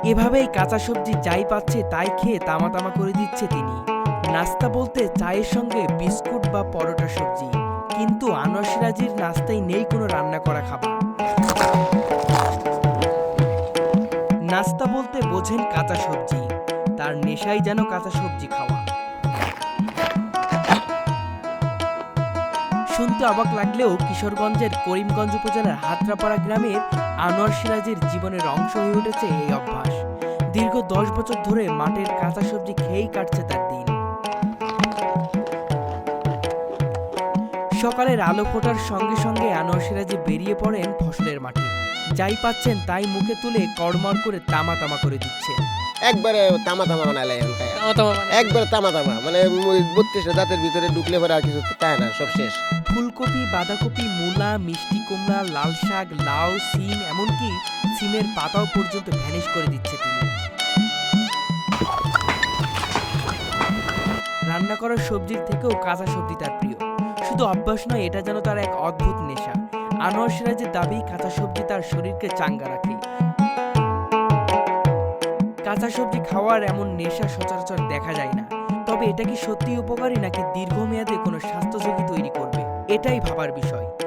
এভাবেই কাঁচা সবজি যাই পাচ্ছে তাই খেয়ে তামা তামা করে দিচ্ছে তিনি। নাস্তা বলতে চায়ের সঙ্গে বিস্কুট বা পরোটা সবজি, কিন্তু আনোয়ার সিরাজীর নাস্তায় নেই কোনো রান্না করা খাবার। নাস্তা বলতে বোঝেন কাঁচা সবজি, তার নেশাই যেন কাঁচা সবজি খাওয়া। শুনতে অবাক লাগলেও কিশোরগঞ্জের করিমগঞ্জ উপজেলার হাতরাপাড়া গ্রামের আনোয়ার সিরাজের জীবনের অংশ হয়ে উঠেছে এই অভ্যাস। দীর্ঘ 10 বছর ধরে মাঠের কাঁচা সবজি খেয়েই কাটছে তার দিন। সকালের আলো ফোটার সঙ্গে সঙ্গে আনোয়ার সিরাজি বেরিয়ে পড়েন ফসলের মাঠে। যাই পাচ্ছেন তাই মুখে তুলে কড়মড় করে তামা তামা করে দিচ্ছে। একবারে তামা তামা বানাইলে এখন খায়। মানে একবারে তামা তামা মানে 32টা দাঁতের ভিতরে ঢুকলে পরে আর কিছু খায় না, সব শেষ। ফুলকপি, বাঁধাকপি, মূলা, মিষ্টি কুমড়া, লাল শাক, লাউ, সিম, এমনকি সিমের পাতাও পর্যন্ত ভ্যানিশ করে দিচ্ছে তিনি। রান্না করা সবজির থেকেও কাঁচা সবজি তার প্রিয়। শুধু অভ্যাস নয়, এটা যেন তার এক অদ্ভুত নেশা। আনোয়ার সিরাজের দাবি কাঁচা সবজি তার শরীরকে চাঙ্গা রাখে। কাঁচা সবজি খাওয়ার এমন নেশা সচরাচর দেখা যায় না। তবে এটা কি সত্যি উপকারী নাকি দীর্ঘমেয়াদে কোনো স্বাস্থ্য ঝুঁকি তৈরি করবে, এটাই ভাবার বিষয়।